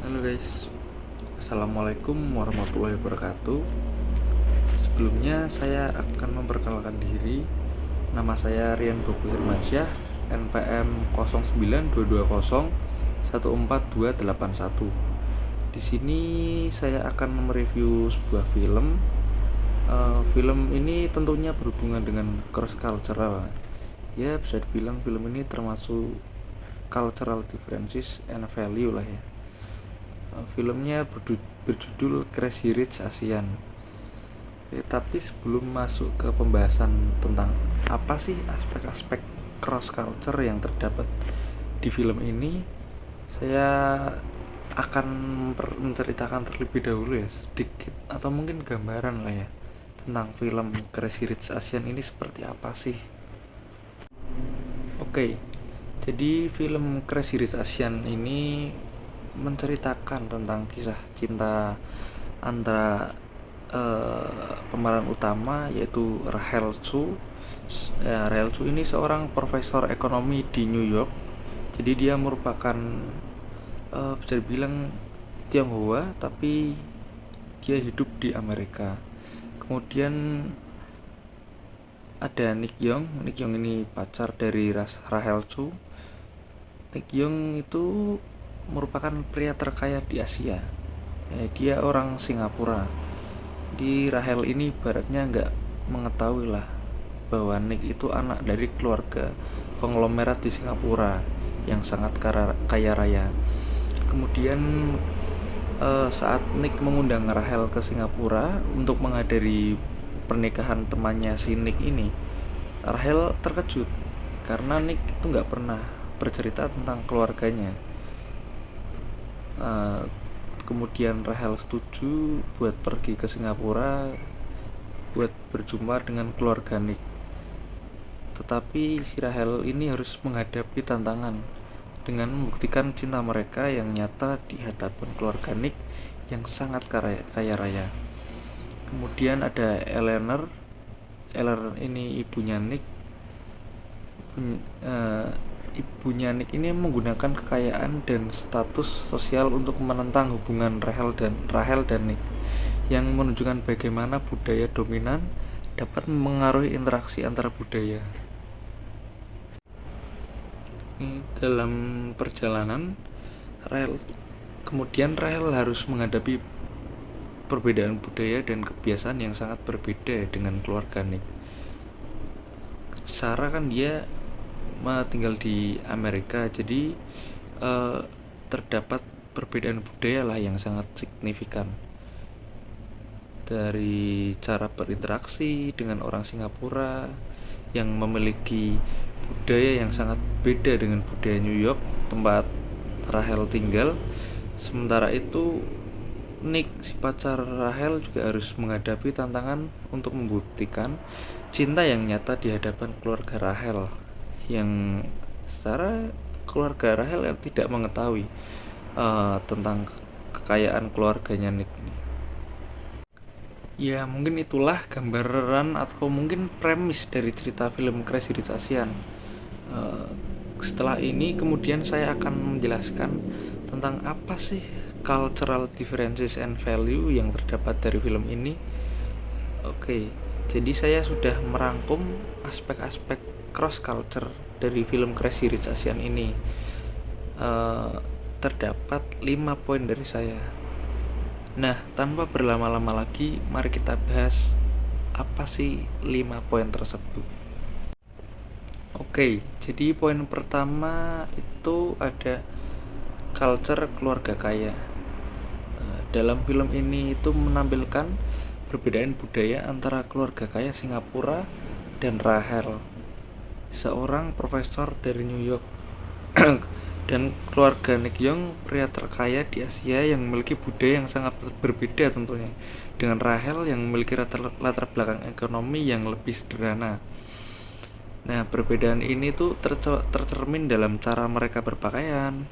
Halo guys, Assalamualaikum warahmatullahi wabarakatuh. Sebelumnya saya akan memperkenalkan diri. Nama saya Rian Boku Firmansyah, NPM 09220142281. Di sini saya akan mereview sebuah film. Film ini tentunya berhubungan dengan cross cultural. Ya, bisa dibilang film ini termasuk cultural differences and value lah ya. Filmnya berjudul Crazy Rich Asian. Tapi sebelum masuk ke pembahasan tentang apa sih aspek-aspek cross culture yang terdapat di film ini, saya akan menceritakan terlebih dahulu ya sedikit atau mungkin gambaran lah ya tentang film Crazy Rich Asian ini seperti apa sih. Oke, jadi film Crazy Rich Asian ini menceritakan tentang kisah cinta antara pemeran utama yaitu Rahel Chu. Rahel Chu ini seorang profesor ekonomi di New York. Jadi dia merupakan bisa dibilang Tionghoa tapi dia hidup di Amerika. Kemudian ada Nick Young. Nick Young ini pacar dari Rahel Chu. Nick Young itu merupakan pria terkaya di Asia. Dia orang Singapura. Di Rahel ini baratnya nggak mengetahui lah bahwa Nick itu anak dari keluarga konglomerat di Singapura yang sangat kaya raya. Kemudian saat Nick mengundang Rahel ke Singapura untuk menghadiri pernikahan temannya si Nick ini, Rahel terkejut karena Nick itu nggak pernah bercerita tentang keluarganya. Kemudian Rahel setuju buat pergi ke Singapura buat berjumpa dengan keluarga Nick. Tetapi si Rahel ini harus menghadapi tantangan dengan membuktikan cinta mereka yang nyata di hadapan keluarga Nick yang sangat kaya raya. Kemudian ada Eleanor. Eleanor ini ibunya Nick. Ibunya Nick ini menggunakan kekayaan dan status sosial untuk menentang hubungan Rahel dan Nick, yang menunjukkan bagaimana budaya dominan dapat mengaruhi interaksi antar budaya. Dalam perjalanan kemudian Rahel harus menghadapi perbedaan budaya dan kebiasaan yang sangat berbeda dengan keluarga Nick. Sarah kan dia tinggal di Amerika, jadi terdapat perbedaan budaya lah yang sangat signifikan dari cara berinteraksi dengan orang Singapura yang memiliki budaya yang sangat beda dengan budaya New York tempat Rahel tinggal. Sementara itu Nick, si pacar Rahel, juga harus menghadapi tantangan untuk membuktikan cinta yang nyata di hadapan keluarga Rahel, yang secara keluarga Rahel yang tidak mengetahui tentang kekayaan keluarganya Nick ini. Ya, mungkin itulah gambaran atau mungkin premis dari cerita film Crazy Rich Asian. Setelah ini kemudian saya akan menjelaskan tentang apa sih cultural differences and value yang terdapat dari film ini. Oke, jadi saya sudah merangkum aspek-aspek cross culture dari film Crazy Rich Asian ini. Terdapat 5 poin dari saya. Nah, tanpa berlama-lama lagi, mari kita bahas apa sih 5 poin tersebut. Oke, jadi poin pertama itu ada culture keluarga kaya. Dalam film ini itu menampilkan perbedaan budaya antara keluarga kaya Singapura dan Rahel, seorang profesor dari New York, dan keluarga Nick Young, pria terkaya di Asia yang memiliki budaya yang sangat berbeda tentunya dengan Rahel yang memiliki latar belakang ekonomi yang lebih sederhana. Nah, perbedaan ini tuh tercermin dalam cara mereka berpakaian,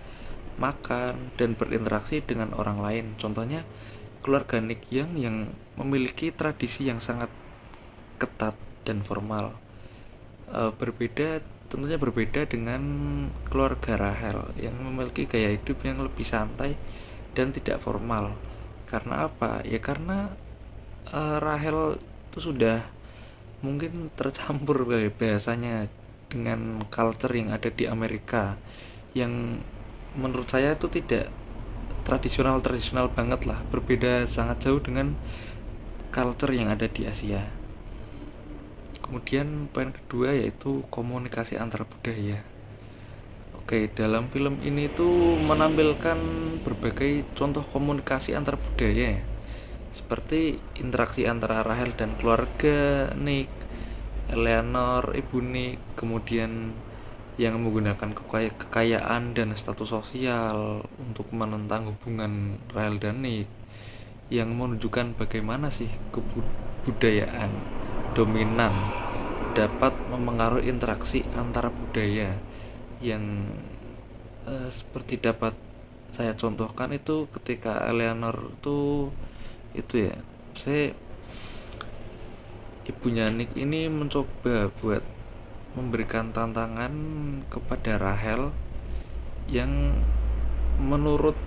makan, dan berinteraksi dengan orang lain. Contohnya, keluarga Nick Young yang memiliki tradisi yang sangat ketat dan formal. Tentunya berbeda dengan keluarga Rahel yang memiliki gaya hidup yang lebih santai dan tidak formal. Karena apa? Ya karena Rahel itu sudah mungkin tercampur bahasanya dengan culture yang ada di Amerika, yang menurut saya itu tidak tradisional banget lah, berbeda sangat jauh dengan culture yang ada di Asia. Kemudian poin kedua yaitu komunikasi antar budaya. Oke, dalam film ini tuh menampilkan berbagai contoh komunikasi antar budaya, seperti interaksi antara Rahel dan keluarga Nick, Eleanor, ibu Nick, kemudian yang menggunakan kekayaan dan status sosial untuk menentang hubungan Rahel dan Nick, yang menunjukkan bagaimana sih kebudayaan dominan dapat memengaruhi interaksi antara budaya, yang seperti dapat saya contohkan itu ketika Eleanor itu ya, saya ibunya Nick ini mencoba buat memberikan tantangan kepada Rahel, yang menurut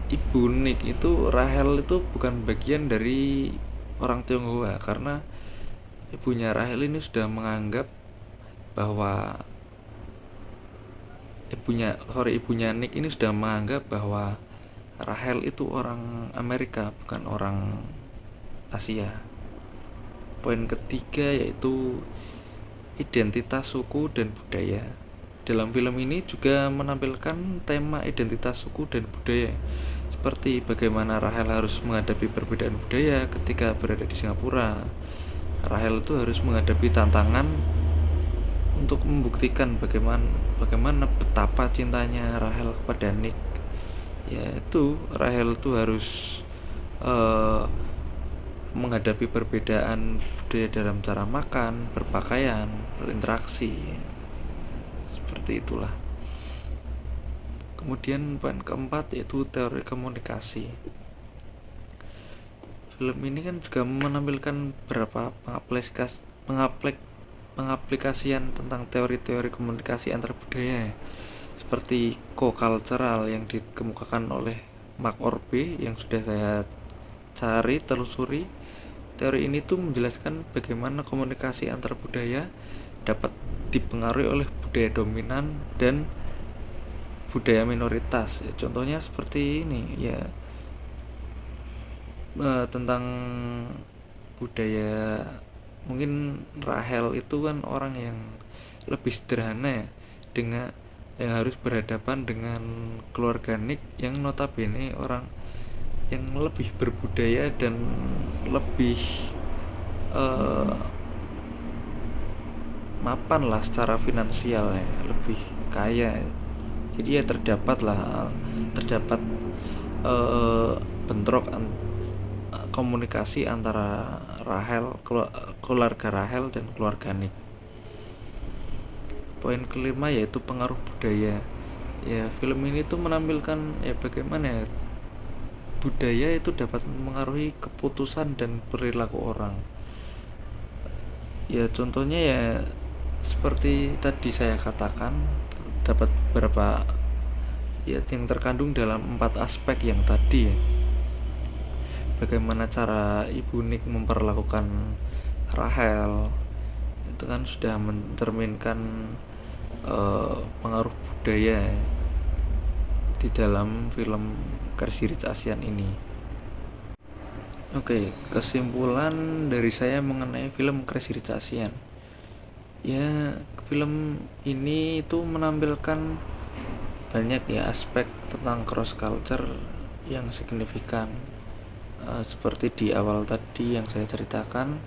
ibu Nick itu Rahel itu bukan bagian dari orang Tionghoa, karena ibunya Rahel ini sudah menganggap bahwa ibunya Nick ini sudah menganggap bahwa Rahel itu orang Amerika, bukan orang Asia. Poin ketiga yaitu identitas suku dan budaya. Dalam film ini juga menampilkan tema identitas suku dan budaya, seperti bagaimana Rahel harus menghadapi perbedaan budaya ketika berada di Singapura. Rahel itu harus menghadapi tantangan untuk membuktikan bagaimana betapa cintanya Rahel kepada Nick. Yaitu Rahel itu harus menghadapi perbedaan budaya dalam cara makan, berpakaian, berinteraksi. Seperti itulah. Kemudian poin keempat yaitu teori komunikasi. Film ini kan juga menampilkan beberapa pengaplikasian tentang teori-teori komunikasi antar budaya, seperti co-cultural yang dikemukakan oleh Mark Orbe yang sudah saya telusuri. Teori ini tuh menjelaskan bagaimana komunikasi antar budaya dapat dipengaruhi oleh budaya dominan dan budaya minoritas. Contohnya seperti ini ya, tentang budaya, mungkin Rahel itu kan orang yang lebih sederhana ya, dengan yang harus berhadapan dengan keluarga Nick yang notabene orang yang lebih berbudaya dan lebih mapan lah secara finansial ya, lebih kaya. Jadi ya terdapat bentrok komunikasi antara keluarga Rahel dan keluarga Nick. Poin kelima yaitu pengaruh budaya. Ya, film ini tuh menampilkan ya bagaimana ya, budaya itu dapat mengaruhi keputusan dan perilaku orang. Ya contohnya ya seperti tadi saya katakan, dapat beberapa ya yang terkandung dalam 4 aspek yang tadi ya. Bagaimana cara ibu Nick memperlakukan Rahel, itu kan sudah mencerminkan pengaruh budaya di dalam film Crazy Rich Asian ini. Oke, kesimpulan dari saya mengenai film Crazy Rich Asian. Ya, film ini itu menampilkan banyak ya aspek tentang cross culture yang signifikan. Seperti di awal tadi yang saya ceritakan,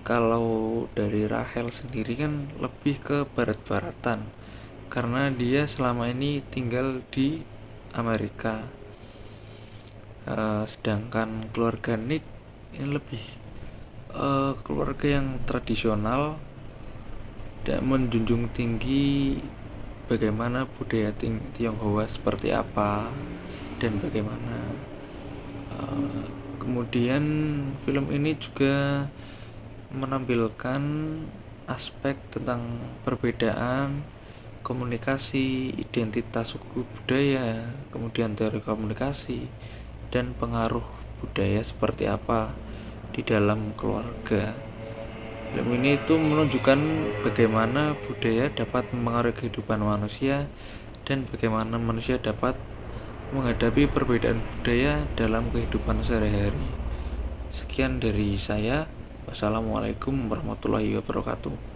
kalau dari Rahel sendiri kan lebih ke barat-baratan, karena dia selama ini tinggal di Amerika. Sedangkan keluarga Nick ini lebih keluarga yang tradisional dan menjunjung tinggi bagaimana budaya Tionghoa seperti apa dan bagaimana. Kemudian film ini juga menampilkan aspek tentang perbedaan komunikasi, identitas suku budaya, kemudian teori komunikasi, dan pengaruh budaya seperti apa di dalam keluarga. Film ini itu menunjukkan bagaimana budaya dapat mempengaruhi kehidupan manusia dan bagaimana manusia dapat menghadapi perbedaan budaya dalam kehidupan sehari-hari. Sekian dari saya. Wassalamualaikum warahmatullahi wabarakatuh.